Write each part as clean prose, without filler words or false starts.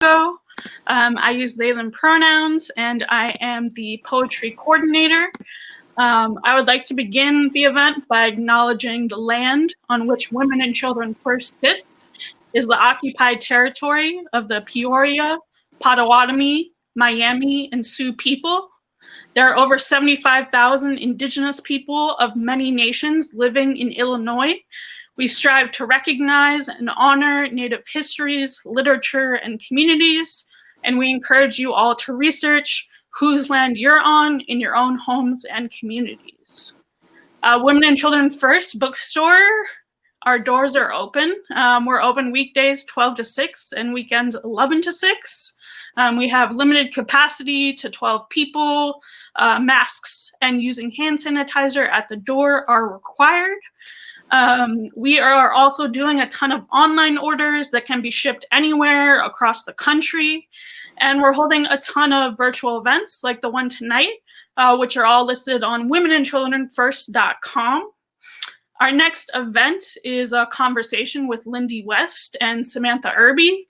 Chicago. I use they, them pronouns, and I am the poetry coordinator. I would like to begin the event by acknowledging the land on which Women and Children First sits is the occupied territory of the Peoria, Potawatomi, Miami, and Sioux people. There are over 75,000 Indigenous people of many nations living in Illinois. We strive to recognize and honor Native histories, literature, and communities, and we encourage you all to research whose land you're on in your own homes and communities. Women and Children First bookstore, our doors are open. We're open weekdays 12 to 6 and weekends 11 to 6. We have limited capacity to 12 people. Masks and using hand sanitizer at the door are required. We are also doing a ton of online orders that can be shipped anywhere across the country. And we're holding a ton of virtual events like the one tonight, which are all listed on womenandchildrenfirst.com. Our next event is a conversation with Lindy West and Samantha Irby,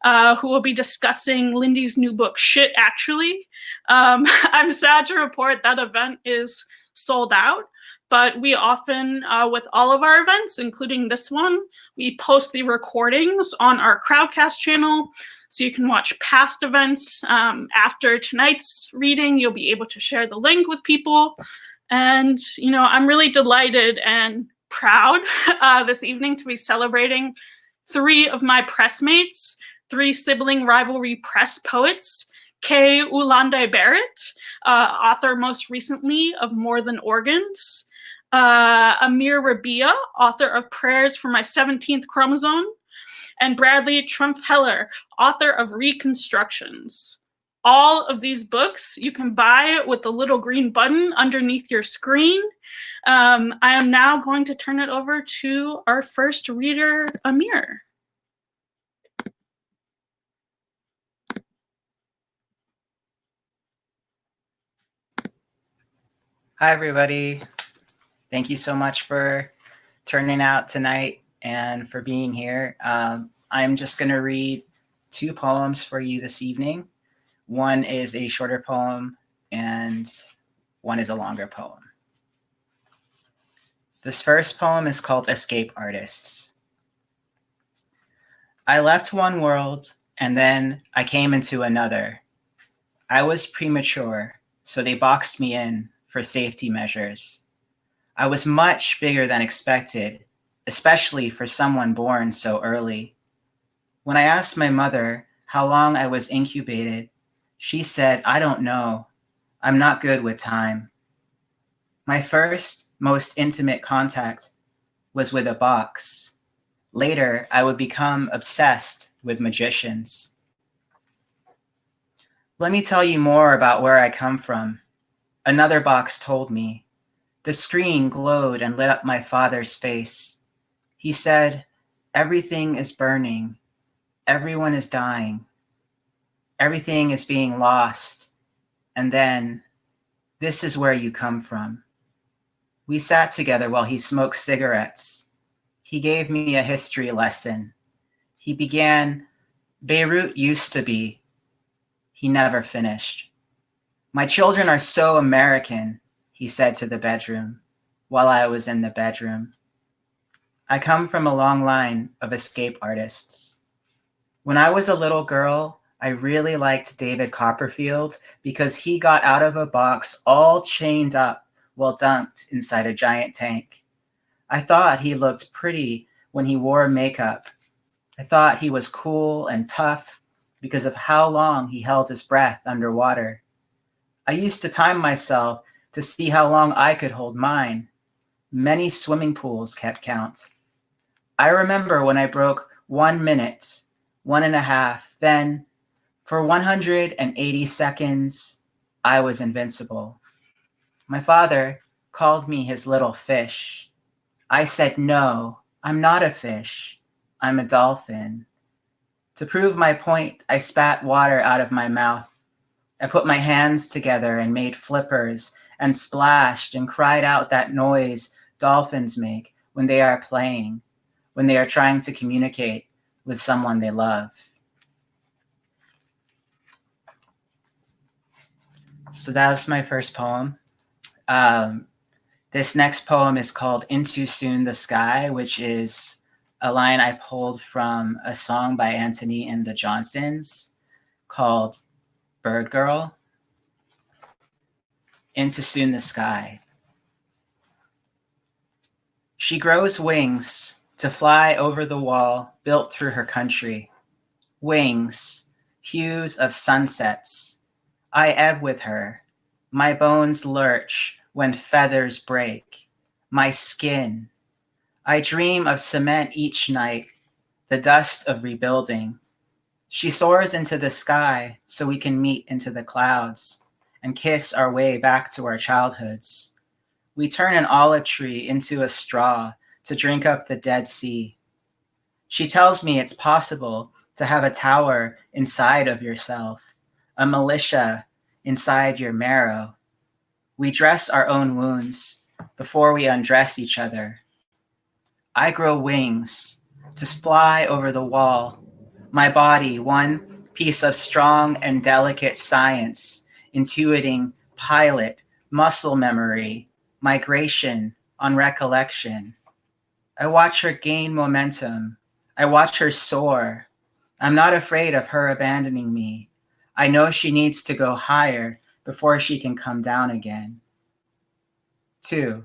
who will be discussing Lindy's new book, Shit, Actually. I'm sad to report that event is sold out, but we often, with all of our events, including this one, we post the recordings on our Crowdcast channel, so you can watch past events. After tonight's reading, you'll be able to share the link with people. And, you know, I'm really delighted and proud this evening to be celebrating 3 of my pressmates, 3 Sibling Rivalry press poets, Ulanday Barrett, author most recently of More Than Organs, Amir Rabiyah, author of Prayers for My 17th Chromosome, and Bradley Trumpfheller, author of Reconstructions. All of these books you can buy with the little green button underneath your screen. I am now going to turn it over to our first reader, Amir. Hi, everybody. Thank you so much for turning out tonight and for being here. I'm just going to read 2 poems for you this evening. One is a shorter poem and one is a longer poem. This first poem is called Escape Artists. I left one world and then I came into another. I was premature, so they boxed me in for safety measures. I was much bigger than expected, especially for someone born so early. When I asked my mother how long I was incubated, she said, I don't know. I'm not good with time. My first, most intimate contact was with a box. Later, I would become obsessed with magicians. Let me tell you more about where I come from. Another box told me. The screen glowed and lit up my father's face. He said, everything is burning. Everyone is dying. Everything is being lost. And then, this is where you come from. We sat together while he smoked cigarettes. He gave me a history lesson. He began, Beirut used to be. He never finished. My children are so American, he said to the bedroom, while I was in the bedroom. I come from a long line of escape artists. When I was a little girl, I really liked David Copperfield because he got out of a box all chained up while dunked inside a giant tank. I thought he looked pretty when he wore makeup. I thought he was cool and tough because of how long he held his breath underwater. I used to time myself to see how long I could hold mine. Many swimming pools kept count. I remember when I broke 1 minute, 1.5, then for 180 seconds, I was invincible. My father called me his little fish. I said, no, I'm not a fish. I'm a dolphin. To prove my point, I spat water out of my mouth. I put my hands together and made flippers and splashed and cried out that noise dolphins make when they are playing, when they are trying to communicate with someone they love. So that was my first poem. This next poem is called Into Soon the Sky, which is a line I pulled from a song by Anthony and the Johnsons called Bird Girl. Into Soon the Sky. She grows wings to fly over the wall built through her country. Wings, hues of sunsets. I ebb with her. My bones lurch when feathers break. My skin. I dream of cement each night, the dust of rebuilding. She soars into the sky so we can meet into the clouds and kiss our way back to our childhoods. We turn an olive tree into a straw to drink up the Dead Sea. She tells me it's possible to have a tower inside of yourself, a militia inside your marrow. We dress our own wounds before we undress each other. I grow wings to fly over the wall, my body one piece of strong and delicate science, intuiting pilot, muscle memory, migration on recollection. I watch her gain momentum. I watch her soar. I'm not afraid of her abandoning me. I know she needs to go higher before she can come down again. 2.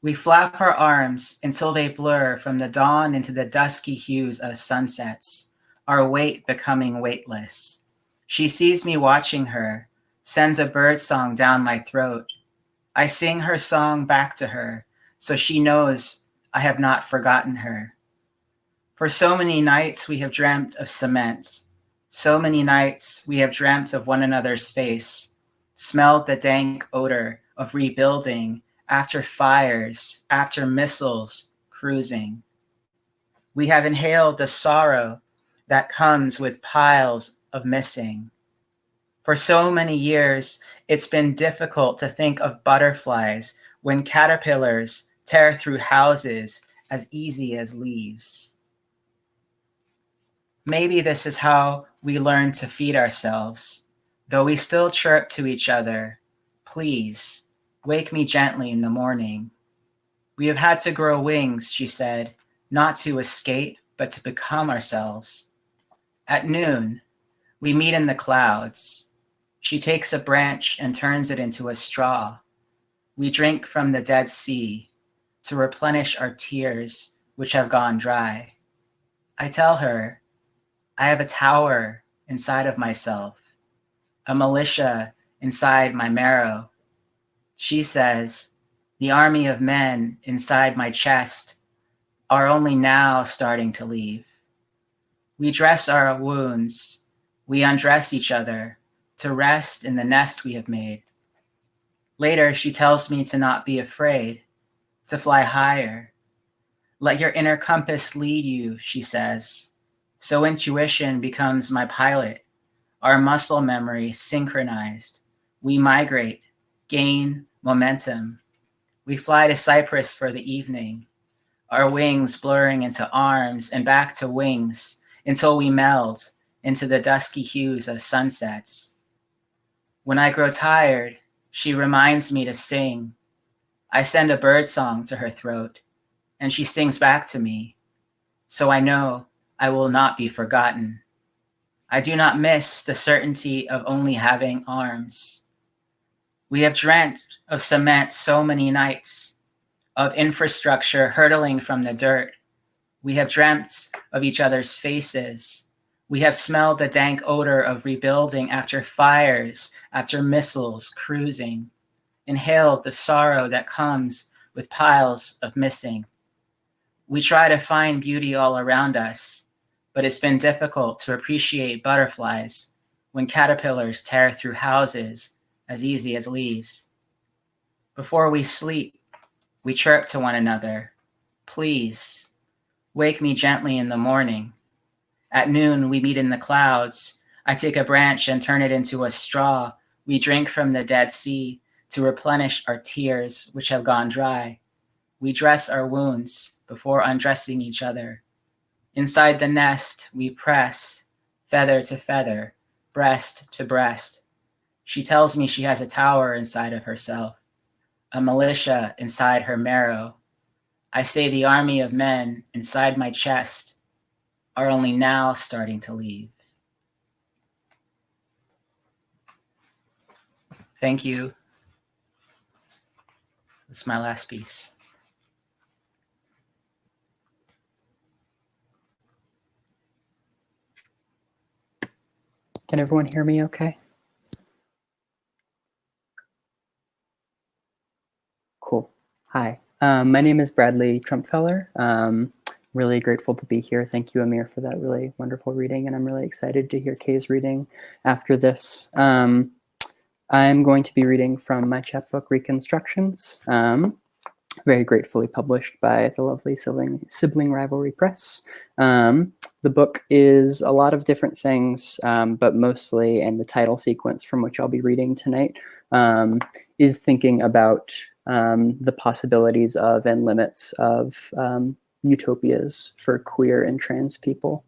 We flap our arms until they blur from the dawn into the dusky hues of sunsets, our weight becoming weightless. She sees me watching her, sends a bird song down my throat. I sing her song back to her, so she knows I have not forgotten her. For so many nights we have dreamt of cement. So many nights we have dreamt of one another's face, smelled the dank odor of rebuilding after fires, after missiles cruising. We have inhaled the sorrow that comes with piles of missing. For so many years, it's been difficult to think of butterflies when caterpillars tear through houses as easy as leaves. Maybe this is how we learn to feed ourselves, though we still chirp to each other, please, wake me gently in the morning. We have had to grow wings, she said, not to escape, but to become ourselves. At noon, we meet in the clouds. She takes a branch and turns it into a straw. We drink from the Dead Sea to replenish our tears, which have gone dry. I tell her, I have a tower inside of myself, a militia inside my marrow. She says, the army of men inside my chest are only now starting to leave. We dress our wounds. We undress each other to rest in the nest we have made. Later, she tells me to not be afraid, to fly higher. Let your inner compass lead you, she says. So intuition becomes my pilot, our muscle memory synchronized. We migrate, gain momentum. We fly to Cyprus for the evening, our wings blurring into arms and back to wings until we meld into the dusky hues of sunsets. When I grow tired, she reminds me to sing. I send a bird song to her throat, and she sings back to me, so I know I will not be forgotten. I do not miss the certainty of only having arms. We have dreamt of cement so many nights, of infrastructure hurtling from the dirt. We have dreamt of each other's faces. We have smelled the dank odor of rebuilding after fires, after missiles cruising, inhaled the sorrow that comes with piles of missing. We try to find beauty all around us, but it's been difficult to appreciate butterflies when caterpillars tear through houses as easy as leaves. Before we sleep, we chirp to one another, please, wake me gently in the morning. At noon, we meet in the clouds. I take a branch and turn it into a straw. We drink from the Dead Sea to replenish our tears, which have gone dry. We dress our wounds before undressing each other. Inside the nest, we press, feather to feather, breast to breast. She tells me she has a tower inside of herself, a militia inside her marrow. I say the army of men inside my chest are only now starting to leave. Thank you. It's my last piece. Can everyone hear me okay? Cool. Hi. My name is Bradley Trumpfheller. Really grateful to be here. Thank you, Amir, for that really wonderful reading, and I'm really excited to hear Kay's reading after this. I'm going to be reading from my chapbook, Reconstructions, very gratefully published by the lovely Sibling Rivalry Press. The book is a lot of different things, but mostly, and the title sequence from which I'll be reading tonight, is thinking about the possibilities of and limits of utopias for queer and trans people.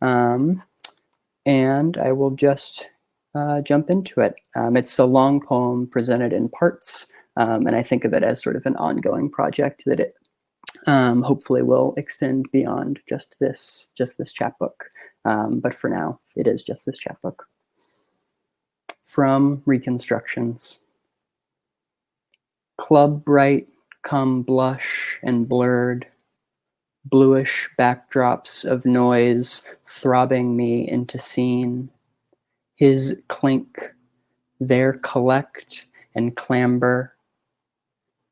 And I will just jump into it. It's a long poem presented in parts, and I think of it as sort of an ongoing project that it hopefully will extend beyond just this chapbook. But for now, it is just this chapbook. From Reconstructions. Club bright come blush and blurred, bluish backdrops of noise throbbing me into scene. His clink, their collect and clamber.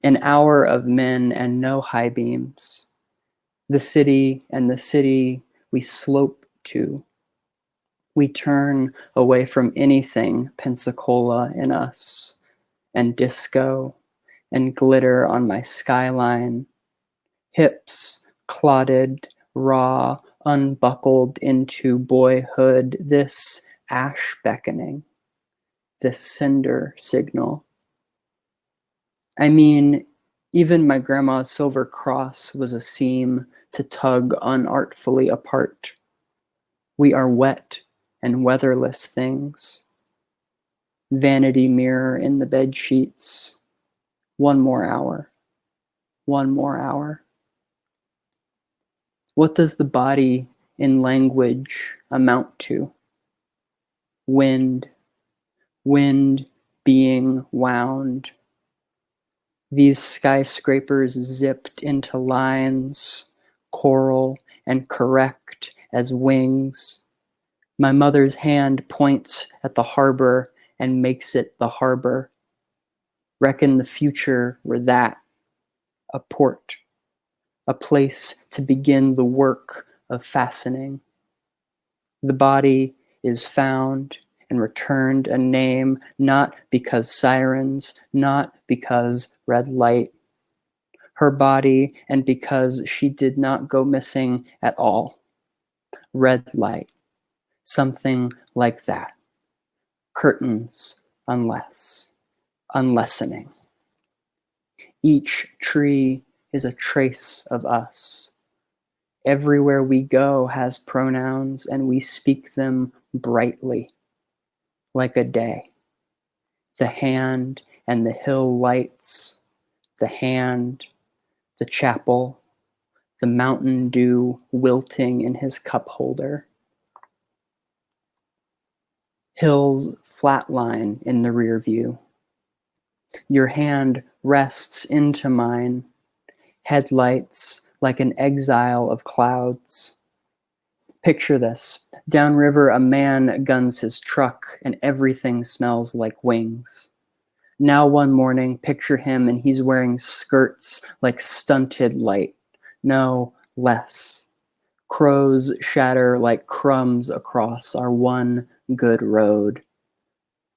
An hour of men and no high beams. The city and the city we slope to. We turn away from anything Pensacola in us, and disco, and glitter on my skyline. Hips clotted, raw, unbuckled into boyhood, this ash beckoning, this cinder signal. I mean, even my grandma's silver cross was a seam to tug unartfully apart. We are wet and weatherless things. Vanity mirror in the bed sheets. One more hour. One more hour. What does the body in language amount to? Wind. Wind being wound. These skyscrapers zipped into lines, choral and correct as wings. My mother's hand points at the harbor and makes it the harbor. Reckon the future were that, a port, a place to begin the work of fastening. The body is found and returned a name, not because sirens, not because red light. Her body, and because she did not go missing at all. Red light, something like that. Curtains, unlessening. Each tree is a trace of us. Everywhere we go has pronouns, and we speak them brightly. Like a day. The hand and the hill lights, the hand, the chapel, the mountain dew wilting in his cup holder. Hills flatline in the rear view. Your hand rests into mine, headlights like an exile of clouds. Picture this. Downriver, a man guns his truck and everything smells like wings. Now one morning, picture him and he's wearing skirts like stunted light. No, less. Crows shatter like crumbs across our one good road.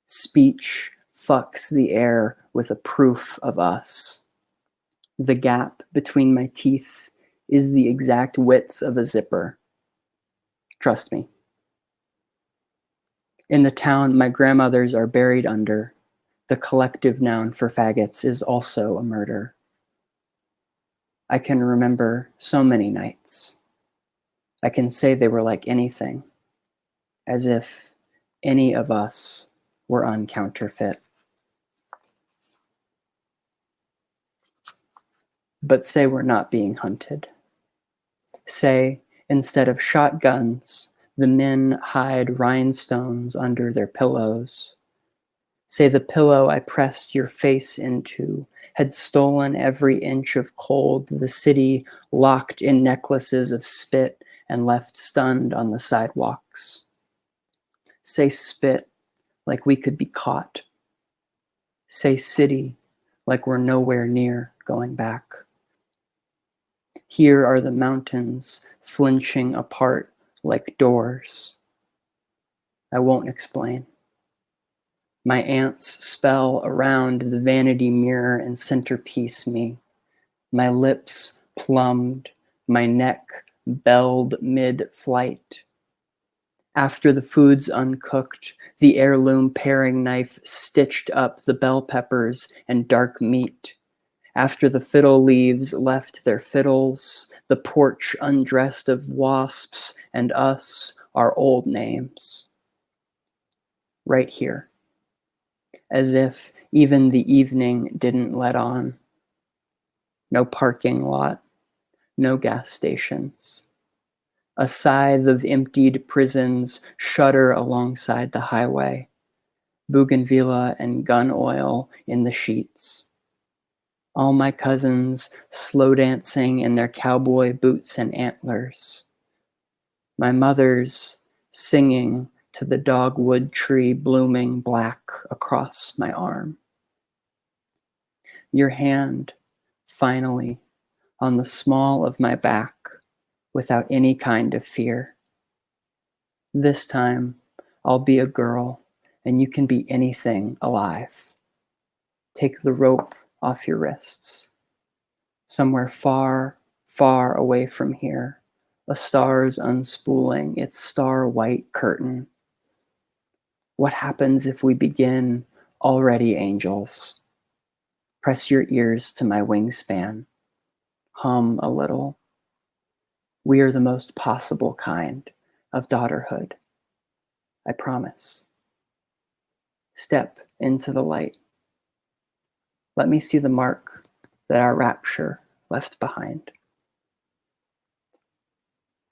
Speech fucks the air with a proof of us. The gap between my teeth is the exact width of a zipper. Trust me. In the town my grandmothers are buried under, the collective noun for faggots is also a murder. I can remember so many nights. I can say they were like anything, as if any of us we're uncounterfeit. But say we're not being hunted. Say, instead of shotguns, the men hide rhinestones under their pillows. Say the pillow I pressed your face into had stolen every inch of cold the city locked in necklaces of spit and left stunned on the sidewalks. Say spit like we could be caught. Say city like we're nowhere near going back. Here are the mountains flinching apart like doors. I won't explain. My ants spell around the vanity mirror and centerpiece me. My lips plumbed, my neck belled mid-flight. After the food's uncooked, the heirloom paring knife stitched up the bell peppers and dark meat. After the fiddle leaves left their fiddles, the porch undressed of wasps and us, our old names. Right here. As if even the evening didn't let on. No parking lot, no gas stations. A scythe of emptied prisons shudder alongside the highway. Bougainvillea and gun oil in the sheets. All my cousins slow dancing in their cowboy boots and antlers. My mother's singing to the dogwood tree blooming black across my arm. Your hand, finally, on the small of my back, without any kind of fear. This time, I'll be a girl, and you can be anything alive. Take the rope off your wrists. Somewhere far, far away from here, a star's unspooling its star-white curtain. What happens if we begin already angels? Press your ears to my wingspan. Hum a little. We are the most possible kind of daughterhood. I promise. Step into the light. Let me see the mark that our rapture left behind.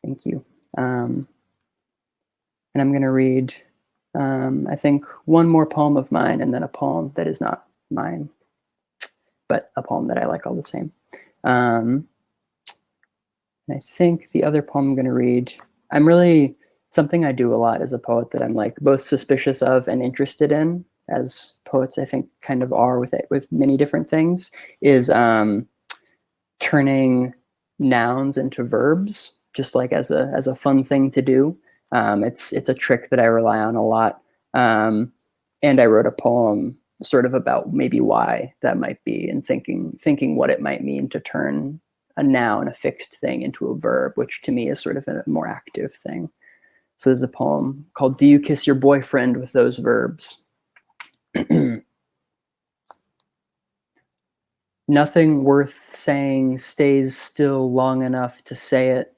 Thank you. And I'm going to read, I think, one more poem of mine and then a poem that is not mine, but a poem that I like all the same. And I think the other poem I'm going to read, I'm really, something I do a lot as a poet that I'm like both suspicious of and interested in, as poets I think kind of are with many different things, is turning nouns into verbs, just like as a fun thing to do. It's a trick that I rely on a lot. And I wrote a poem sort of about maybe why that might be, and thinking what it might mean to turn a noun, a fixed thing, into a verb, which to me is sort of a more active thing. So there's a poem called "Do You Kiss Your Boyfriend with Those Verbs?" Nothing worth saying stays still long enough to say it.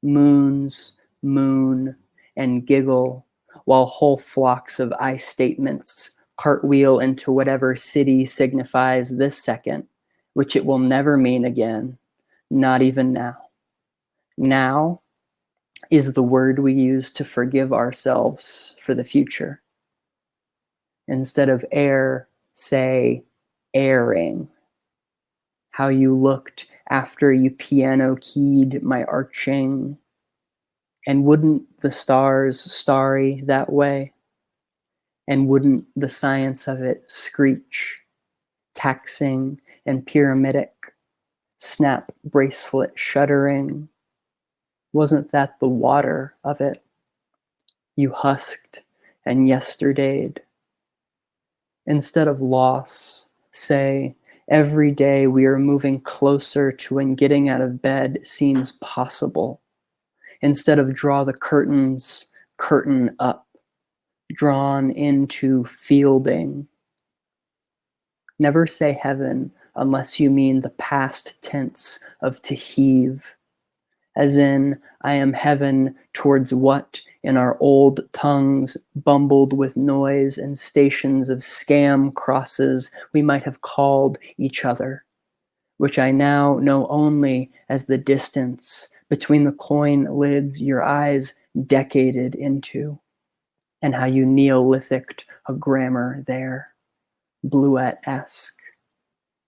Moons, moon, and giggle, while whole flocks of I statements cartwheel into whatever city signifies this second, which it will never mean again, not even now. Now is the word we use to forgive ourselves for the future. Instead of air, say airing. How you looked after you piano keyed my arching. And wouldn't the stars starry that way? And wouldn't the science of it screech, taxing and pyramidic, snap bracelet shuddering? Wasn't that the water of it? You husked and yesterdayed. Instead of loss, say, every day we are moving closer to when getting out of bed seems possible. Instead of draw the curtains, curtain up, drawn into fielding. Never say heaven unless you mean the past tense of to heave, as in I am heaven towards what in our old tongues bumbled with noise and stations of scam crosses we might have called each other, which I now know only as the distance between the coin lids your eyes decaded into, and how you Neolithic'd a grammar there, Bluet-esque,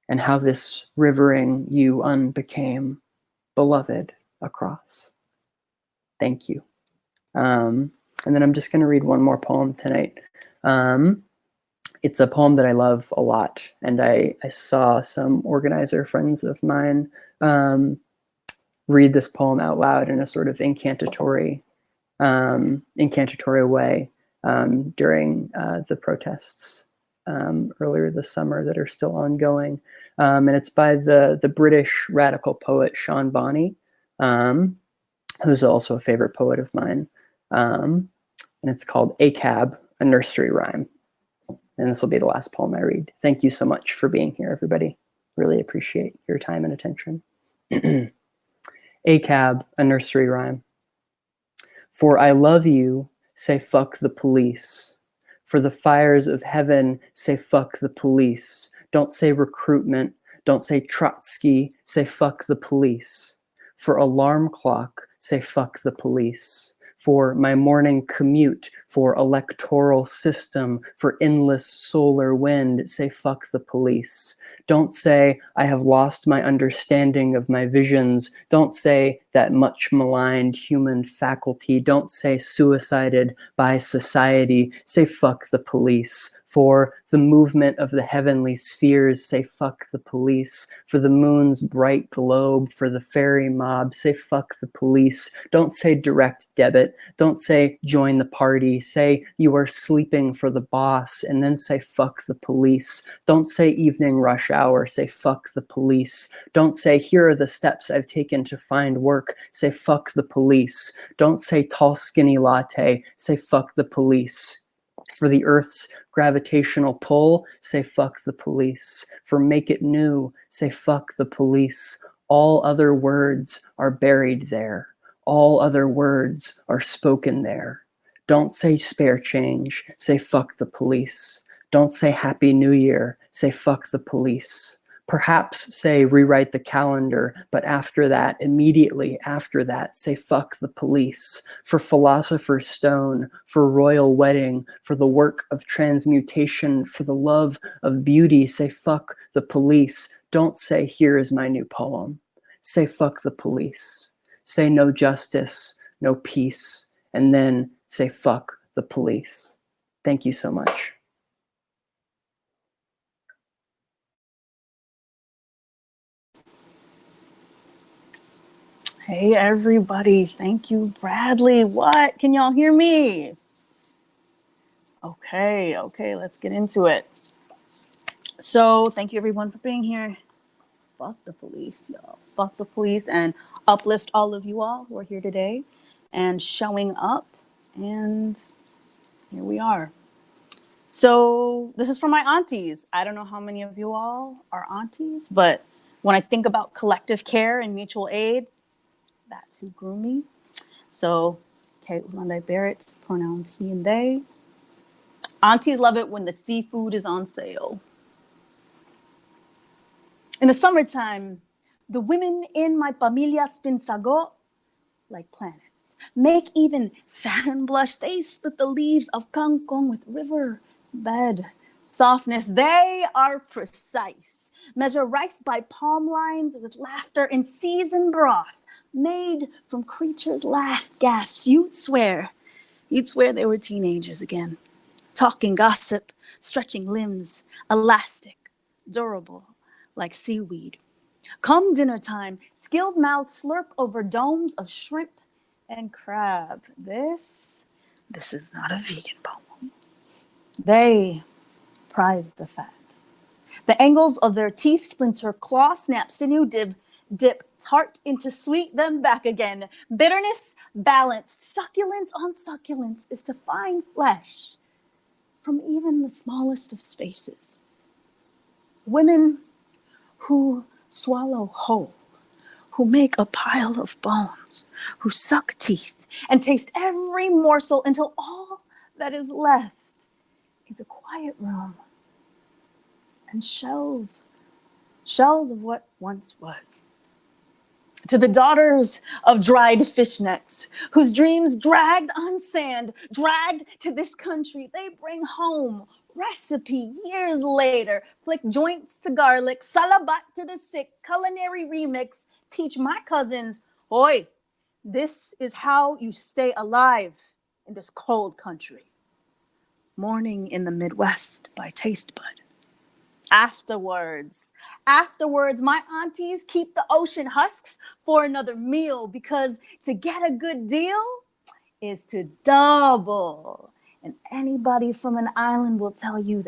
and how this rivering you unbecame, beloved across. Thank you. And then I'm just going to read one more poem tonight. It's a poem that I love a lot, and I saw some organizer friends of mine read this poem out loud in a sort of incantatory way during the protests earlier this summer that are still ongoing. And it's by the British radical poet Sean Bonney, who's also a favorite poet of mine. And it's called ACAB, a nursery rhyme. And this will be the last poem I read. Thank you so much for being here, everybody. Really appreciate your time and attention. ACAB, a nursery rhyme. For I love you, say fuck the police. For the fires of heaven, say fuck the police. Don't say recruitment, don't say Trotsky, say fuck the police. For alarm clock, say fuck the police. For my morning commute, for electoral system, for endless solar wind, say fuck the police. Don't say I have lost my understanding of my visions. Don't say that much maligned human faculty. Don't say suicided by society. Say fuck the police. For the movement of the heavenly spheres, say fuck the police. For the moon's bright globe, for the fairy mob, say fuck the police. Don't say direct debit. Don't say join the party. Say you are sleeping for the boss, and then say fuck the police. Don't say evening rush hour. Say fuck the police. Don't say here are the steps I've taken to find work. Say fuck the police. Don't say tall skinny latte. Say fuck the police. For the earth's gravitational pull, say fuck the police. For make it new, say fuck the police. All other words are buried there. All other words are spoken there. Don't say spare change, say fuck the police. Don't say Happy New Year, say fuck the police. Perhaps say rewrite the calendar, but after that, immediately after that, say fuck the police. For philosopher's stone, for royal wedding, for the work of transmutation, for the love of beauty, say fuck the police. Don't say here is my new poem. Say fuck the police. Say no justice, no peace, and then say fuck the police. Thank you so much. Hey, everybody. Thank you, Bradley. What? Can y'all hear me? Okay, let's get into it. So thank you, everyone, for being here. Fuck the police, y'all. Fuck the police, and uplift all of you all who are here today and showing up. And here we are. So this is for my aunties. I don't know how many of you all are aunties, but when I think about collective care and mutual aid, that's who grew me. So, okay, Ulanday, Barrett, pronouns he and they. Aunties love it when the seafood is on sale. In the summertime, the women in my familia spin sago like planets. Make even Saturn blush. They split the leaves of kangkong with river bed softness. They are precise. Measure rice by palm lines with laughter in seasoned broth made from creatures' last gasps. You'd swear they were teenagers again. Talking gossip, stretching limbs, elastic, durable, like seaweed. Come dinner time, skilled mouths slurp over domes of shrimp and crab. This is not a vegan poem. They prize the fat. The angles of their teeth splinter, claw snap, sinew dip tart into sweet, then back again. Bitterness balanced, succulence on succulence is to find flesh from even the smallest of spaces. Women who swallow whole, who make a pile of bones, who suck teeth, and taste every morsel until all that is left is a quiet room and shells of what once was. To the daughters of dried fishnets, whose dreams dragged on sand, dragged to this country, they bring home recipe years later, flick joints to garlic, salabat to the sick, culinary remix, teach my cousins, oi, this is how you stay alive in this cold country. Morning in the Midwest by Taste Bud. Afterwards, my aunties keep the ocean husks for another meal because to get a good deal is to double. And anybody from an island will tell you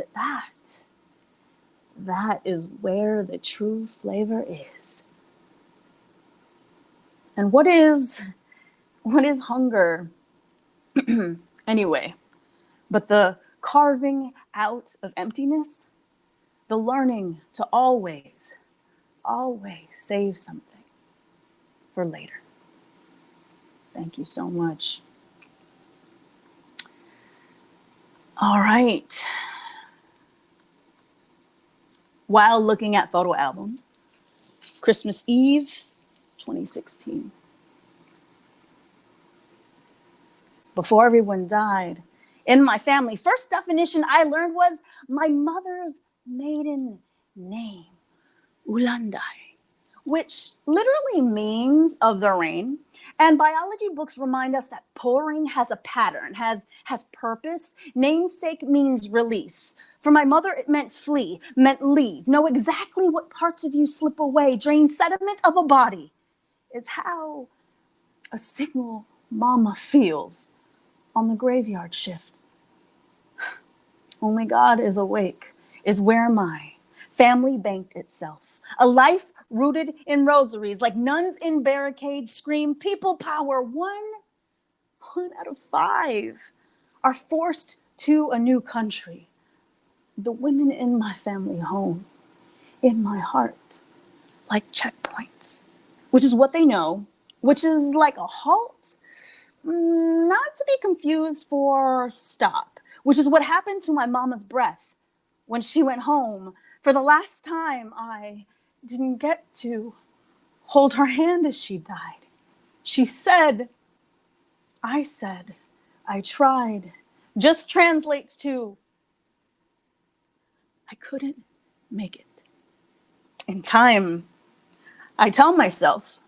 that is where the true flavor is. And what is hunger anyway, but the carving out of emptiness? The learning to always save something for later. Thank you so much. All right. While looking at photo albums, Christmas Eve, 2016. Before everyone died, in my family, first definition I learned was my mother's maiden name, Ulanday, which literally means of the rain. And biology books remind us that pouring has a pattern, has purpose. Namesake means release. For my mother, it meant flee, meant leave. Know exactly what parts of you slip away. Drain sediment of a body is how a single mama feels on the graveyard shift. Only God is awake is where my family banked itself. A life rooted in rosaries, like nuns in barricades scream, people power. One out of 5 are forced to a new country. The women in my family home, in my heart, like checkpoints, which is what they know, which is like a halt, not to be confused for stop, which is what happened to my mama's breath when she went home. For the last time, I didn't get to hold her hand as she died. She said, I said, I tried. Just translates to, I couldn't make it. In time, I tell myself,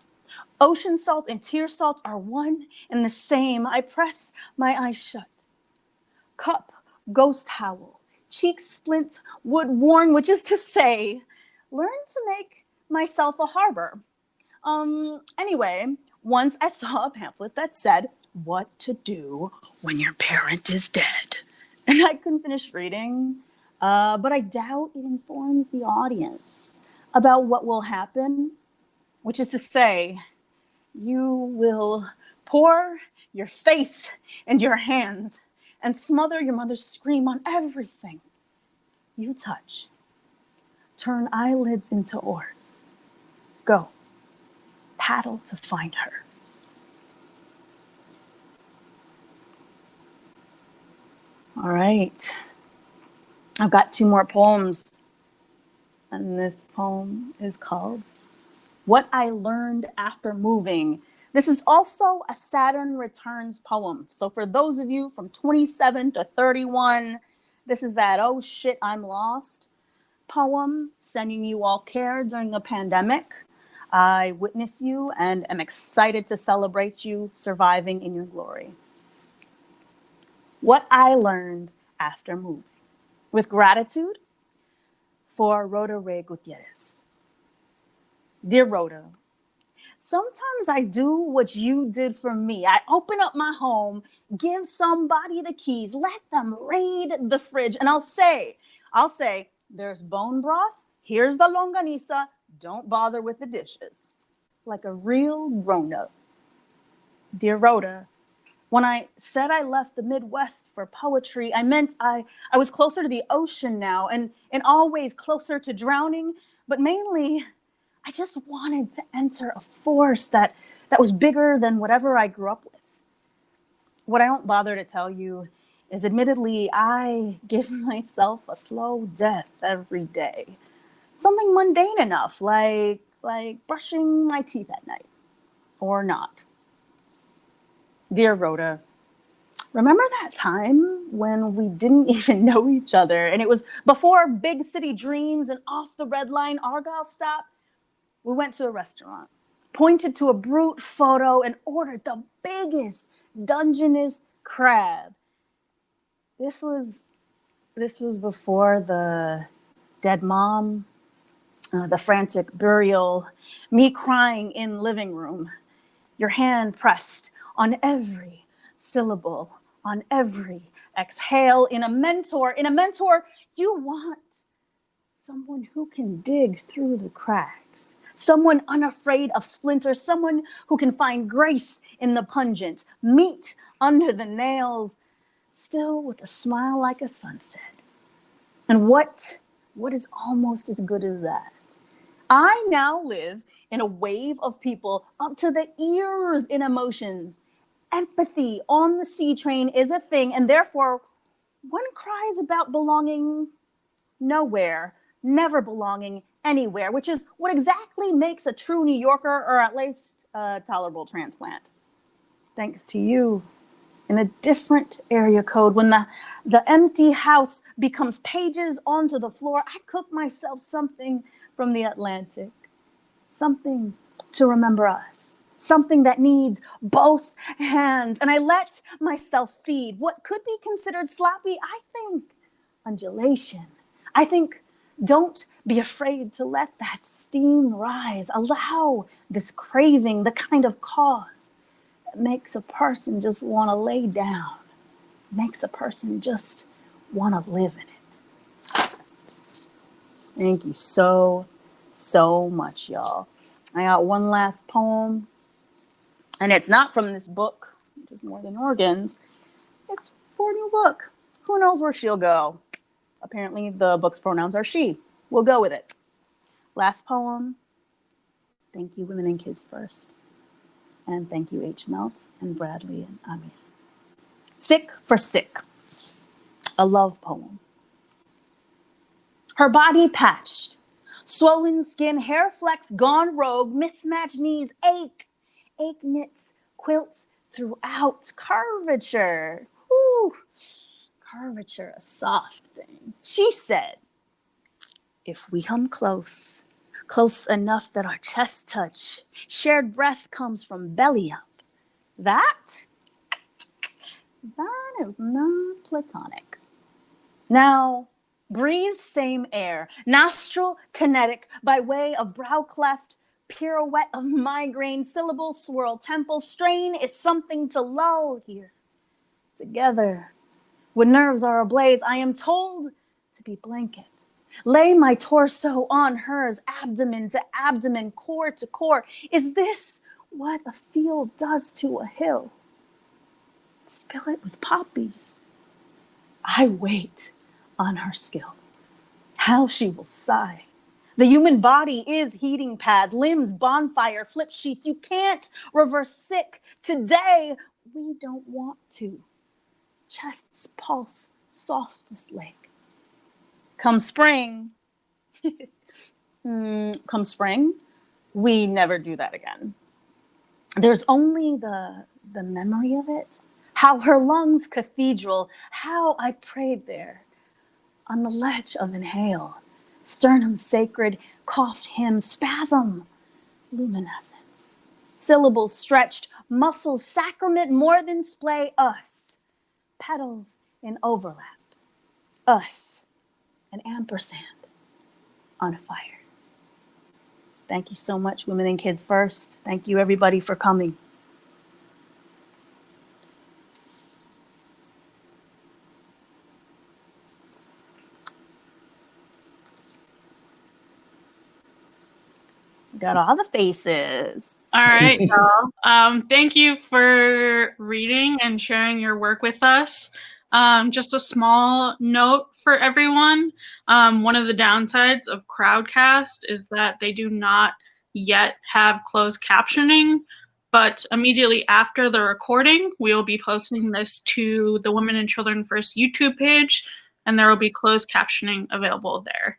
ocean salt and tear salt are one and the same. I press my eyes shut. Cup, ghost howl. Cheeks splint, wood worn, which is to say, learn to make myself a harbor. Anyway, once I saw a pamphlet that said, what to do when your parent is dead. And I couldn't finish reading, but I doubt it informs the audience about what will happen, which is to say, you will pour your face and your hands and smother your mother's scream on everything you touch. Turn eyelids into oars. Go, paddle to find her. All right, I've got 2 more poems, and this poem is called What I Learned After Moving. This is also a Saturn Returns poem. So for those of you from 27 to 31, this is that, oh shit, I'm lost poem, sending you all care during a pandemic. I witness you and am excited to celebrate you surviving in your glory. What I learned after moving. With gratitude for Rhoda Ray Gutierrez. Dear Rhoda, sometimes I do what you did for me. I open up my home, give somebody the keys, let them raid the fridge, and I'll say, there's bone broth, here's the longaniza, don't bother with the dishes. Like a real grown-up. Dear Rhoda, when I said I left the Midwest for poetry, I meant I was closer to the ocean now and always closer to drowning, but mainly I just wanted to enter a force that was bigger than whatever I grew up with. What I don't bother to tell you is admittedly, I give myself a slow death every day. Something mundane enough, like brushing my teeth at night, or not. Dear Rhoda, remember that time when we didn't even know each other and it was before big city dreams and off the red line Argyle stop? We went to a restaurant, pointed to a brute photo and ordered the biggest, dungeness crab. This was before the dead mom, the frantic burial, me crying in living room, your hand pressed on every syllable, on every exhale. In a mentor, you want someone who can dig through the cracks, someone unafraid of splinters, someone who can find grace in the pungent, meat under the nails, still with a smile like a sunset. And what is almost as good as that? I now live in a wave of people up to the ears in emotions. Empathy on the C train is a thing, and therefore one cries about belonging nowhere, never belonging anywhere, which is what exactly makes a true New Yorker, or at least a tolerable transplant. Thanks to you, in a different area code, when the empty house becomes pages onto the floor, I cook myself something from the Atlantic, something to remember us, something that needs both hands. And I let myself feed what could be considered sloppy, I think, undulation. I think, don't be afraid to let that steam rise. Allow this craving, the kind of cause that makes a person just want to lay down, makes a person just want to live in it. Thank you so much, y'all. I got one last poem, and it's not from this book, which is More Than Organs. It's for a new book. Who knows where she'll go? Apparently, the book's pronouns are she. We'll go with it. Last poem. Thank you, Women and Kids First. And thank you, H. Melt and Bradley and Amir. Sick for Sick, a love poem. Her body patched, swollen skin, hair flecks gone rogue, mismatched knees ache knits, quilts throughout, curvature. Ooh, curvature, a soft thing. She said, if we come close enough that our chests touch, shared breath comes from belly up. That is not platonic. Now, breathe same air, nostril kinetic by way of brow cleft, pirouette of migraine, syllable swirl, temple strain is something to lull here. Together, when nerves are ablaze, I am told to be blanket. Lay my torso on hers, abdomen to abdomen, core to core. Is this what a field does to a hill? Spill it with poppies. I wait on her skill. How she will sigh. The human body is heating pad, limbs bonfire, flip sheets. You can't reverse sick. Today, we don't want to. Chest's pulse, softest leg. Come spring, we never do that again. There's only the memory of it. How her lungs cathedral, how I prayed there on the ledge of inhale, sternum sacred, coughed hymn, spasm, luminescence, syllables stretched, muscles sacrament more than splay, us, petals in overlap, us, an ampersand on fire. Thank you so much, Women and Kids First. Thank you, everybody, for coming. Got all the faces. All right, y'all. Thank you for reading and sharing your work with us. Just a small note for everyone. One of the downsides of Crowdcast is that they do not yet have closed captioning But immediately after the recording, we will be posting this to the Women and Children First YouTube page, and there will be closed captioning available there.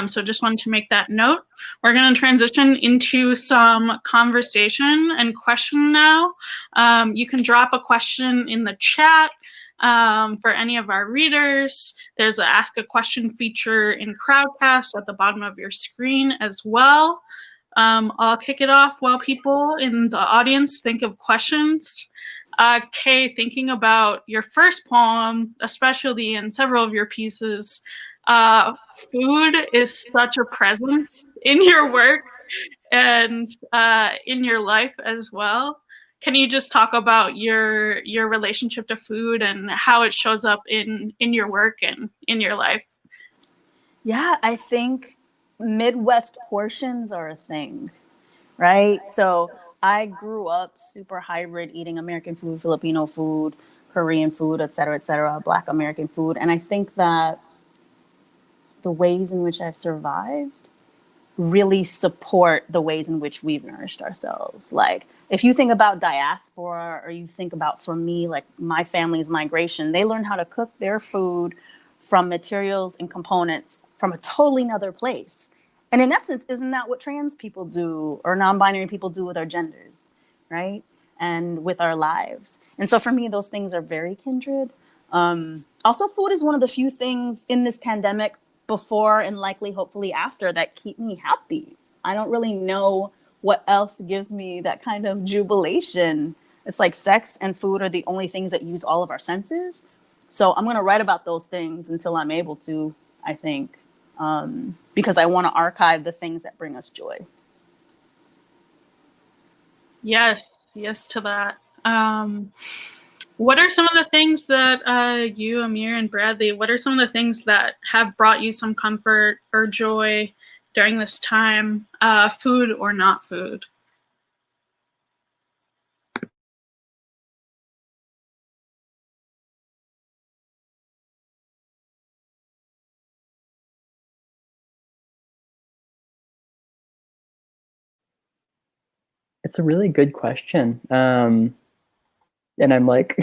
So just wanted to make that note. We're going to transition into some conversation and question now. You can drop a question in the chat for any of our readers. There's an Ask a Question feature in Crowdcast at the bottom of your screen as well. I'll kick it off while people in the audience think of questions. Kay, thinking about your first poem, especially in several of your pieces, food is such a presence in your work and in your life as well. Can you just talk about your relationship to food and how it shows up in your work and in your life? Yeah, I think Midwest portions are a thing, right? So I grew up super hybrid, eating American food, Filipino food, Korean food, et cetera, Black American food. And I think that the ways in which I've survived really support the ways in which we've nourished ourselves. Like, if you think about diaspora, or you think about, for me, like my family's migration, they learned how to cook their food from materials and components from a totally another place. And in essence, isn't that what trans people do or non-binary people do with our genders, right? And with our lives. And so for me, those things are very kindred. Also, food is one of the few things in this pandemic, before and likely hopefully after, that keep me happy. I don't really know what else gives me that kind of jubilation. It's like sex and food are the only things that use all of our senses. So I'm going to write about those things until I'm able to, I think, because I want to archive the things that bring us joy. Yes to that. What are some of the things that you, Amir, and Bradley, what are some of the things that have brought you some comfort or joy during this time, food or not food? It's a really good question. And I'm like,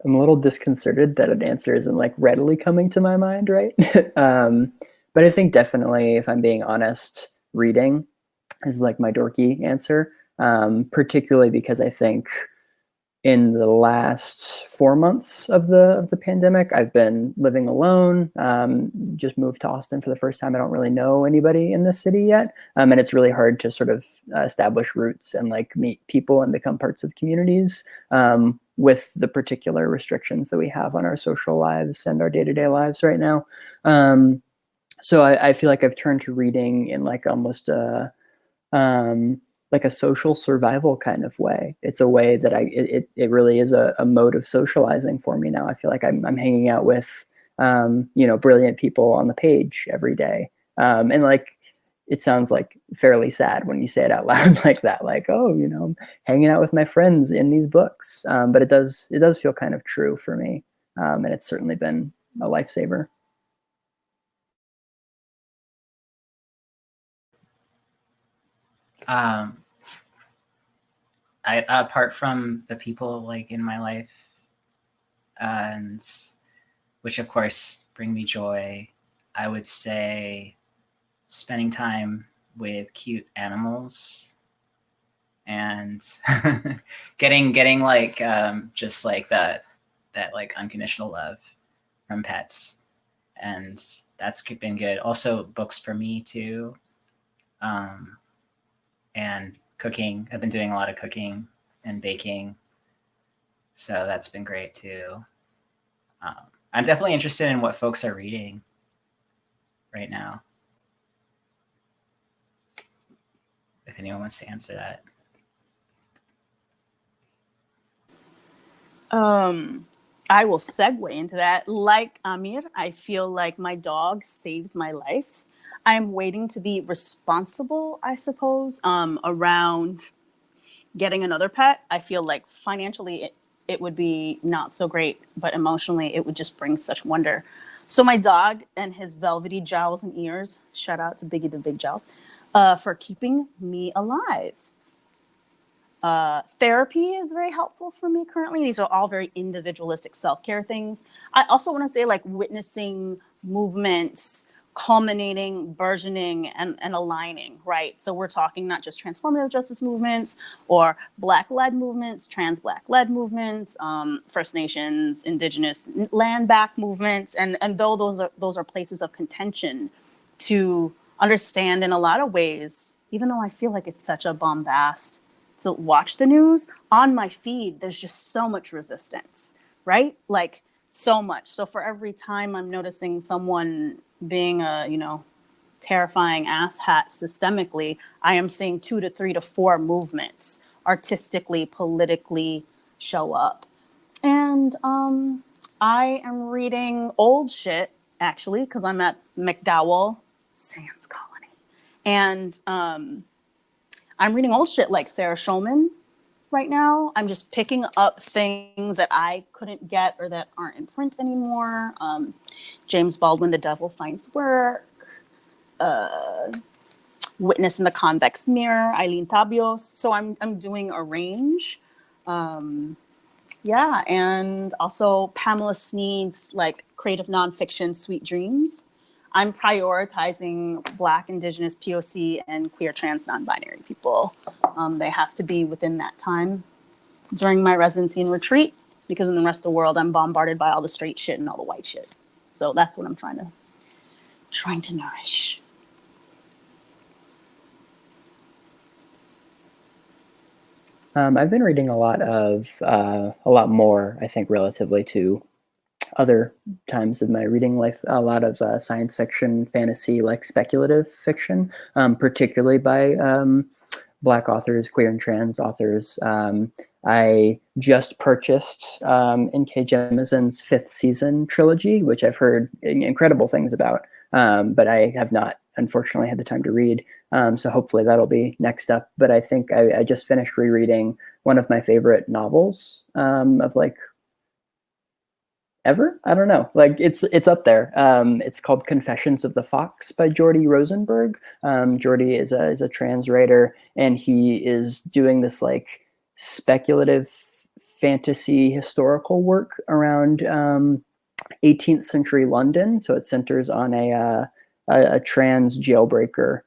I'm a little disconcerted that an answer isn't like readily coming to my mind, right? But I think definitely, if I'm being honest, reading is like my dorky answer, particularly because I think in the last 4 months of the pandemic, I've been living alone. Just moved to Austin for the first time. I don't really know anybody in this city yet, and it's really hard to sort of establish roots and like meet people and become parts of communities with the particular restrictions that we have on our social lives and our day-to-day lives right now. So I feel like I've turned to reading in like almost a like a social survival kind of way. It's a way that it really is a mode of socializing for me now. I feel like I'm hanging out with, brilliant people on the page every day. And like, it sounds like fairly sad when you say it out loud like that, like, oh, I'm hanging out with my friends in these books. But it does feel kind of true for me. And it's certainly been a lifesaver. Apart from the people like in my life, and which of course bring me joy, I would say spending time with cute animals and getting like just like that like unconditional love from pets, and that's been good. Also books for me too, and cooking. I've been doing a lot of cooking and baking, so that's been great too. I'm definitely interested in what folks are reading right now, if anyone wants to answer that. I will segue into that. Like Amir, I feel like my dog saves my life. I'm waiting to be responsible, I suppose, around getting another pet. I feel like financially it would be not so great, but emotionally it would just bring such wonder. So my dog and his velvety jowls and ears, shout out to Biggie the Big Jowls, for keeping me alive. Therapy is very helpful for me currently. These are all very individualistic self-care things. I also want to say, like, witnessing movements culminating, burgeoning, and aligning, right? So we're talking not just transformative justice movements or Black-led movements, trans-Black-led movements, First Nations, Indigenous, land-back movements, and though those are places of contention to understand in a lot of ways, even though I feel like it's such a bombast to watch the news, on my feed, there's just so much resistance, right? Like, so much. So for every time I'm noticing someone being a, terrifying asshat systemically, I am seeing 2 to 3 to 4 movements artistically, politically show up. And I am reading old shit, actually, because I'm at McDowell Sands Colony. And I'm reading old shit like Sarah Schulman right now. I'm just picking up things that I couldn't get or that aren't in print anymore. James Baldwin, The Devil Finds Work. Witness in the Convex Mirror, Eileen Tabios. So I'm doing a range. And also Pamela Sneed's like creative nonfiction, Sweet Dreams. I'm prioritizing Black, Indigenous, POC, and queer, trans, non-binary people. They have to be within that time during my residency and retreat, because in the rest of the world, I'm bombarded by all the straight shit and all the white shit. So that's what I'm trying to nourish. I've been reading a lot more, I think, relatively to other times of my reading life, a lot of science fiction, fantasy, like speculative fiction, particularly by Black authors, queer and trans authors. I just purchased N.K. Jemisin's 5th season trilogy, which I've heard incredible things about, but I have not, unfortunately, had the time to read. So hopefully that'll be next up. But I think I just finished rereading one of my favorite novels of like ever. I don't know. Like it's up there. It's called Confessions of the Fox by Jordy Rosenberg. Jordy is a trans writer, and he is doing this like speculative fantasy historical work around 18th century London. So it centers on a trans jailbreaker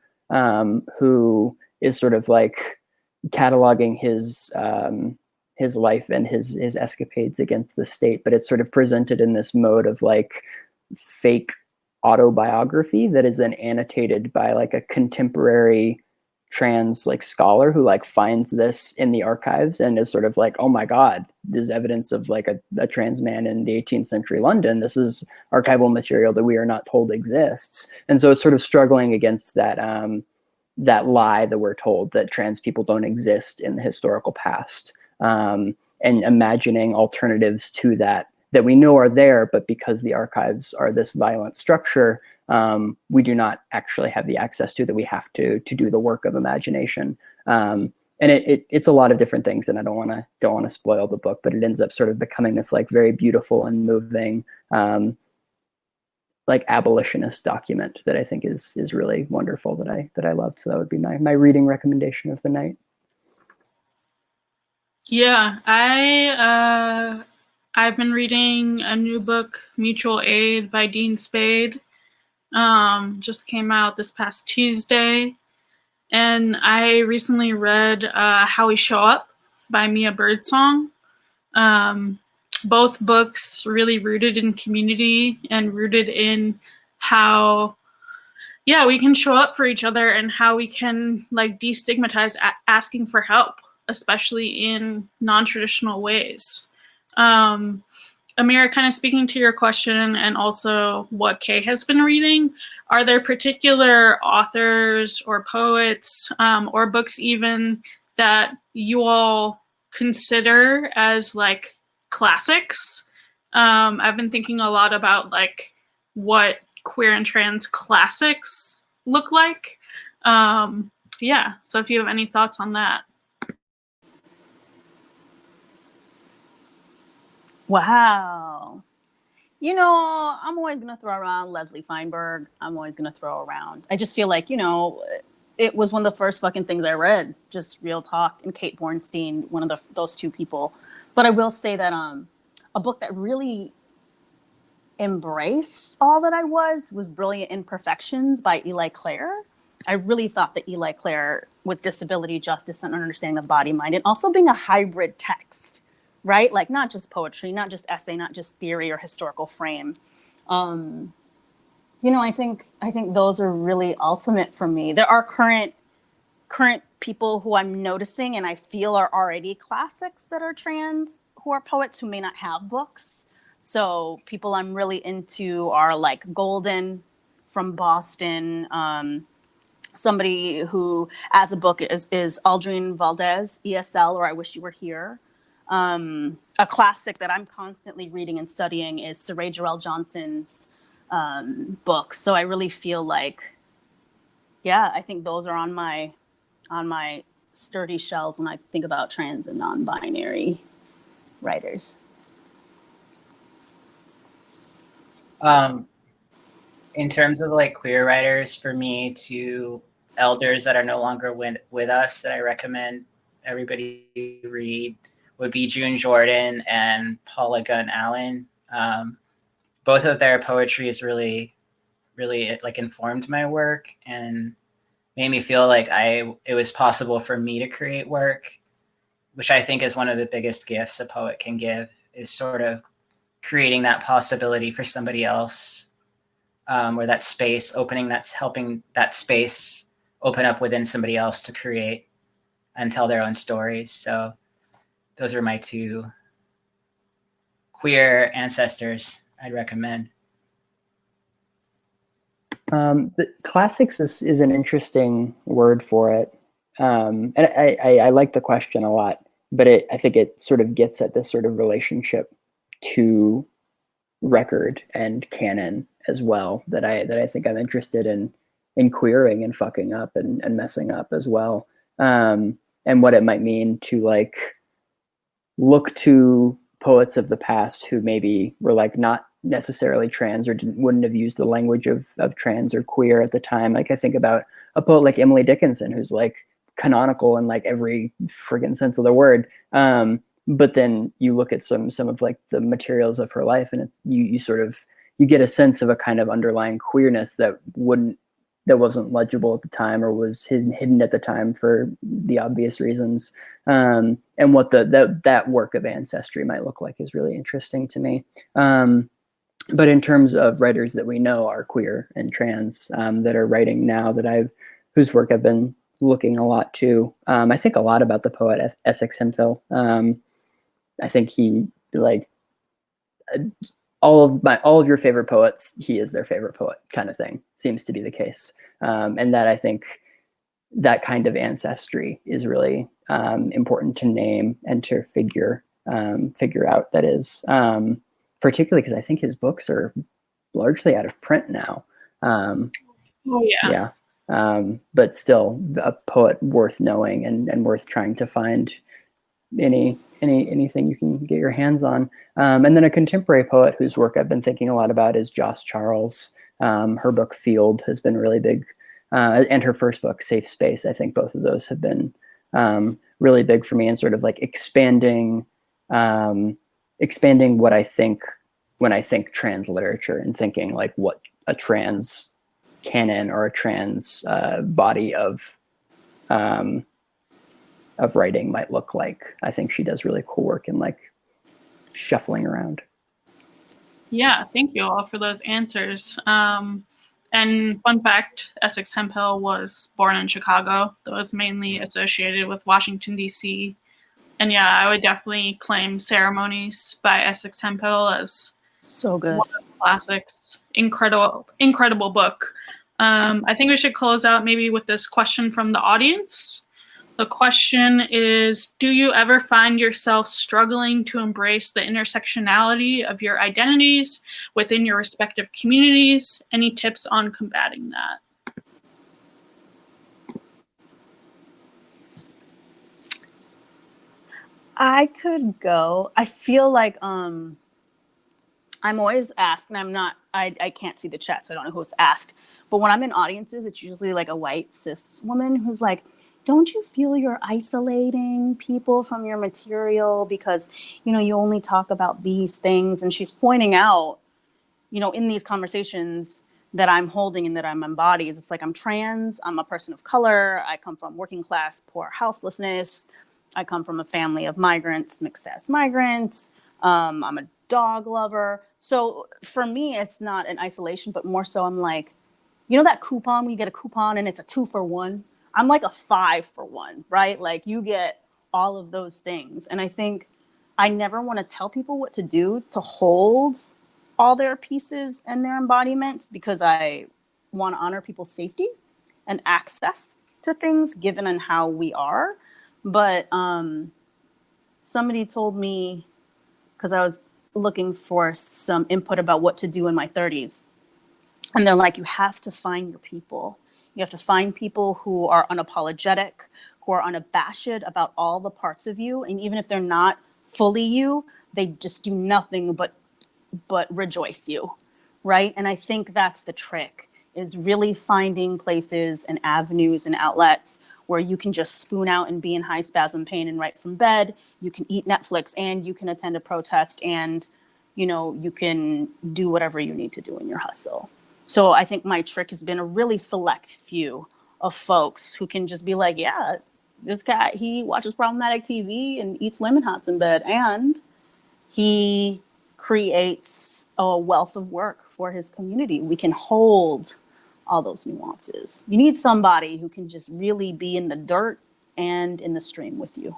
who is sort of like cataloging his life and his escapades against the state, but it's sort of presented in this mode of like fake autobiography that is then annotated by like a contemporary trans like scholar who like finds this in the archives and is sort of like, oh my God, there's evidence of like a trans man in the 18th century London. This is archival material that we are not told exists. And so it's sort of struggling against that that lie that we're told that trans people don't exist in the historical past. And imagining alternatives to that we know are there, but because the archives are this violent structure, we do not actually have the access to that. We have to do the work of imagination. And it's a lot of different things, and I don't want to spoil the book, but it ends up sort of becoming this like very beautiful and moving like abolitionist document that I think is really wonderful that I loved. So that would be my reading recommendation of the night. Yeah, I've been reading a new book, Mutual Aid by Dean Spade. Just came out this past Tuesday. And I recently read How We Show Up by Mia Birdsong. Both books really rooted in community and rooted in how, we can show up for each other and how we can like destigmatize asking for help, especially in non-traditional ways. Amir, kind of speaking to your question and also what Kay has been reading, are there particular authors or poets or books even that you all consider as like classics? I've been thinking a lot about like what queer and trans classics look like. So if you have any thoughts on that. Wow. I'm always going to throw around Leslie Feinberg. I'm always going to throw around. I just feel like, it was one of the first fucking things I read, just real talk. And Kate Bornstein, one of those two people. But I will say that a book that really embraced all that I was Brilliant Imperfections by Eli Clare. I really thought that Eli Clare, with disability, justice, and understanding of body, mind, and also being a hybrid text, right? Like not just poetry, not just essay, not just theory or historical frame. You know, I think those are really ultimate for me. There are current people who I'm noticing and I feel are already classics that are trans, who are poets who may not have books. So people I'm really into are like Golden from Boston. Somebody who, as a book, is Aldrine Valdez, ESL, or I Wish You Were Here. A classic that I'm constantly reading and studying is Saray Jarrell Johnson's book. So I really feel like, yeah, I think those are on my sturdy shelves when I think about trans and non-binary writers. In terms of like queer writers, for me, two elders that are no longer with us that I recommend everybody read would be June Jordan and Paula Gunn Allen. Both of their poetry is really like informed my work and made me feel like it was possible for me to create work, which I think is one of the biggest gifts a poet can give, is sort of creating that possibility for somebody else. Or that space opening, that's helping that space open up within somebody else to create and tell their own stories. So those are my two queer ancestors I'd recommend. The classics is an interesting word for it. And I like the question a lot, but I think it sort of gets at this sort of relationship to record and canon as well that I think I'm interested in queering and fucking up and messing up as well. And what it might mean to like look to poets of the past who maybe were like not necessarily trans or wouldn't have used the language of trans or queer at the time. Like I think about a poet like Emily Dickinson, who's like canonical in like every friggin' sense of the word. But then you look at some of like the materials of her life and you sort of, you get a sense of a kind of underlying queerness that wasn't legible at the time or was hidden at the time for the obvious reasons. And what that work of ancestry might look like is really interesting to me. But in terms of writers that we know are queer and trans that are writing now whose work I've been looking a lot to, I think a lot about the poet Essex Hemphill. I think he like all of your favorite poets, he is their favorite poet kind of thing seems to be the case. And that I think that kind of ancestry is really important to name and to figure out. That is particularly because I think his books are largely out of print now. Oh yeah. Yeah. But still a poet worth knowing and worth trying to find anything you can get your hands on. And then a contemporary poet whose work I've been thinking a lot about is Joss Charles. Her book Field has been really big, and her first book Safe Space. I think both of those have been really big for me and sort of like expanding what I think when I think trans literature and thinking like what a trans canon or a trans body of writing might look like. I think she does really cool work in like shuffling around. Yeah, thank you all for those answers. And fun fact, Essex Hemphill was born in Chicago, though was mainly associated with Washington, D.C. And yeah, I would definitely claim Ceremonies by Essex Hemphill as so good. One of the classics. Incredible book. I think we should close out maybe with this question from the audience. The question is, do you ever find yourself struggling to embrace the intersectionality of your identities within your respective communities? Any tips on combating that? I could go. I feel like I'm I'm always asked, and I can't see the chat, so I don't know who it's asked. But when I'm in audiences, it's usually like a white cis woman who's like, don't you feel you're isolating people from your material because, you only talk about these things? And she's pointing out, in these conversations that I'm holding and that I'm embodying, it's like I'm trans, I'm a person of color, I come from working class, poor houselessness, I come from a family of migrants, mixed-sex migrants, I'm a dog lover. So for me, it's not an isolation, but more so I'm like, that coupon, when you get a coupon and it's a 2-for-1? I'm like a 5-for-1, right? Like you get all of those things. And I think I never want to tell people what to do to hold all their pieces and their embodiments, because I want to honor people's safety and access to things given on how we are. But somebody told me, because I was looking for some input about what to do in my 30s. And they're like, you have to find your people. You have to find people who are unapologetic, who are unabashed about all the parts of you. And even if they're not fully you, they just do nothing but rejoice you, right? And I think that's the trick, is really finding places and avenues and outlets where you can just spoon out and be in high spasm pain and write from bed. You can eat Netflix and you can attend a protest and, you can do whatever you need to do in your hustle. So I think my trick has been a really select few of folks who can just be like, yeah, this guy, he watches problematic TV and eats lemon hots in bed, and he creates a wealth of work for his community. We can hold all those nuances. You need somebody who can just really be in the dirt and in the stream with you.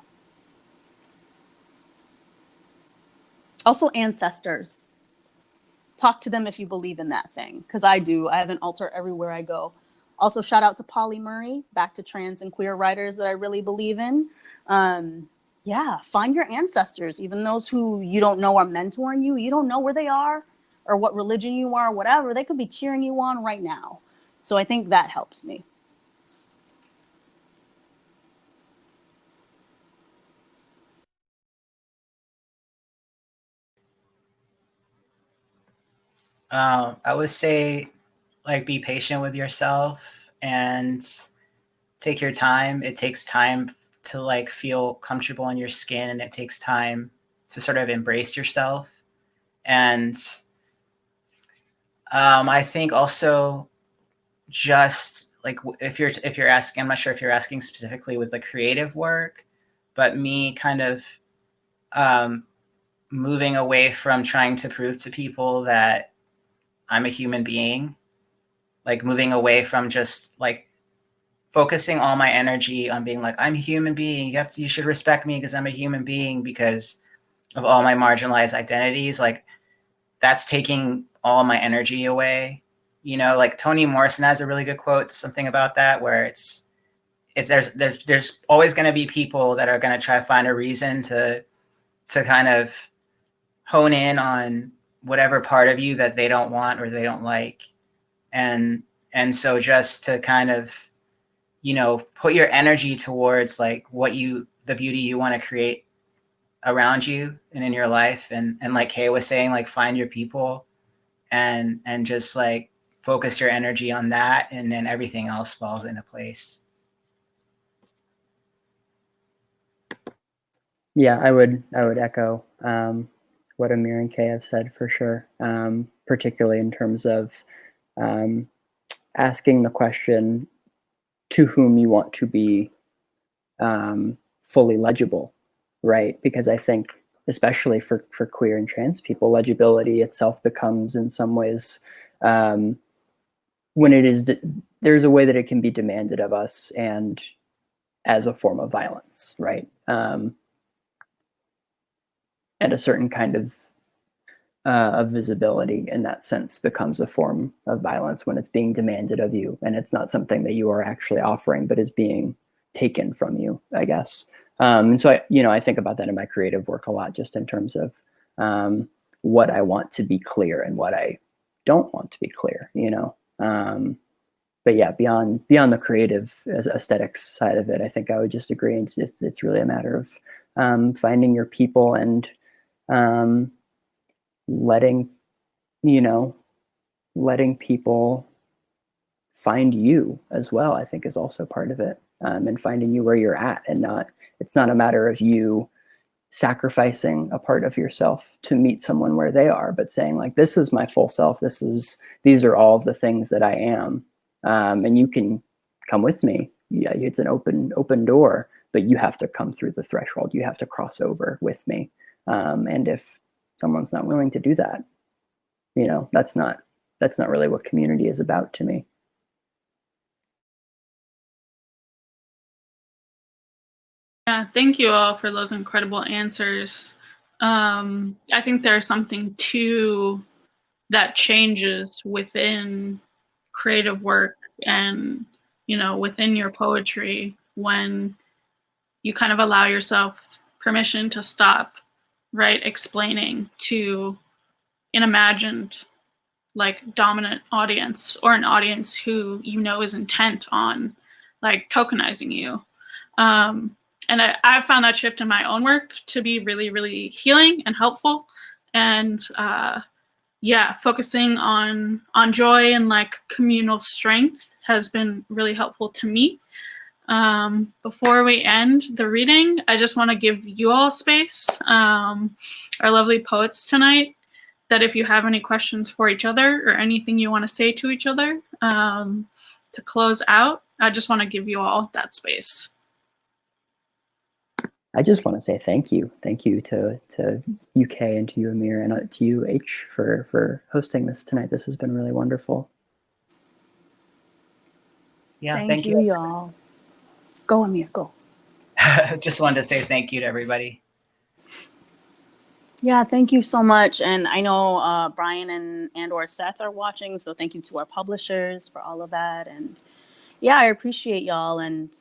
Also, ancestors. Talk to them if you believe in that thing, because I do. I have an altar everywhere I go. Also, shout out to Polly Murray, back to trans and queer writers that I really believe in. Find your ancestors, even those who you don't know are mentoring you. You don't know where they are or what religion you are or whatever. They could be cheering you on right now. So I think that helps me. I would say, like, be patient with yourself and take your time. It takes time to like feel comfortable in your skin, and it takes time to sort of embrace yourself. And I think also, just like, if you're asking, I'm not sure if you're asking specifically with the creative work, but me kind of moving away from trying to prove to people that I'm a human being, like moving away from just like focusing all my energy on being like, I'm a human being. You should respect me because I'm a human being because of all my marginalized identities. Like, that's taking all my energy away. Like Toni Morrison has a really good quote, something about that, where it's there's always going to be people that are going to try to find a reason to kind of hone in on whatever part of you that they don't want or they don't like. And so just to kind of, put your energy towards like the beauty you want to create around you and in your life. And like Kay was saying, like, find your people and just like focus your energy on that. And then everything else falls into place. Yeah, I would echo what Amir and Kay have said for sure, particularly in terms of asking the question to whom you want to be fully legible, right? Because I think, especially for queer and trans people, legibility itself becomes in some ways, when it is, there's a way that it can be demanded of us and as a form of violence, right? And a certain kind of visibility in that sense becomes a form of violence when it's being demanded of you and it's not something that you are actually offering, but is being taken from you, I guess. And so I think about that in my creative work a lot, just in terms of what I want to be clear and what I don't want to be clear, but yeah, beyond the creative aesthetics side of it, I think I would just agree. It's really a matter of finding your people and letting you know, letting people find you as well, I think, is also part of it. And finding you where you're at, and it's not a matter of you sacrificing a part of yourself to meet someone where they are, but saying like, this is my full self. These are all of the things that I am. And you can come with me. Yeah, it's an open door, but you have to come through the threshold. You have to cross over with me. And if someone's not willing to do that, you know, that's not really what community is about to me. Yeah, thank you all for those incredible answers. I think there's something to that changes within creative work and, you know, within your poetry when you kind of allow yourself permission to stop, right, explaining to an imagined, like, dominant audience, or an audience who you know is intent on, like, tokenizing you. And I found that shift in my own work to be really, really healing and helpful. And yeah, focusing on joy and like communal strength has been really helpful to me. Before we end the reading, I just want to give you all space, our lovely poets tonight, that if you have any questions for each other or anything you want to say to each other to close out, I just want to give you all that space. I just want to say thank you. Thank you to UK and to you, Amir, and to you, H, for hosting this tonight. This has been really wonderful. Yeah, Thank you, y'all. Go, Amir, go. Just wanted to say thank you to everybody. Yeah, thank you so much. And I know Brian and or Seth are watching, so thank you to our publishers for all of that. And yeah, I appreciate y'all, and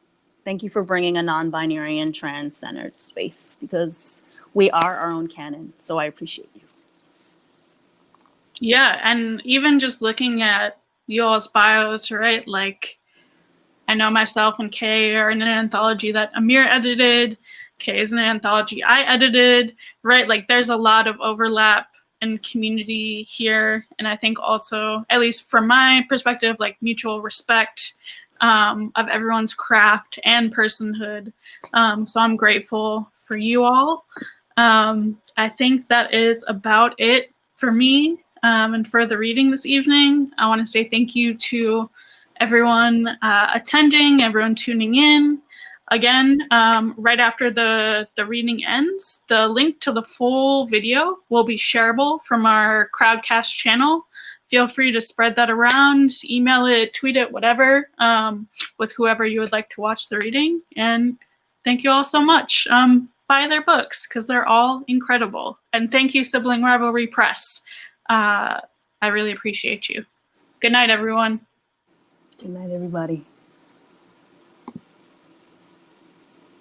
thank you for bringing a non-binary and trans-centered space, because we are our own canon. So I appreciate you. Yeah, and even just looking at you all's bios, right? Like, I know myself and Kay are in an anthology that Amir edited. Kay is in an anthology I edited, right? Like, there's a lot of overlap and community here. And I think also, at least from my perspective, like mutual respect of everyone's craft and personhood. So I'm grateful for you all. I think that is about it for me and for the reading this evening. I want to say thank you to everyone attending, everyone tuning in. Again, right after the reading ends, the link to the full video will be shareable from our Crowdcast channel. Feel free to spread that around, email it, tweet it, whatever, with whoever you would like to watch the reading. And thank you all so much. Buy their books, because they're all incredible. And thank you, Sibling Rivalry Press. I really appreciate you. Good night, everyone. Good night, everybody.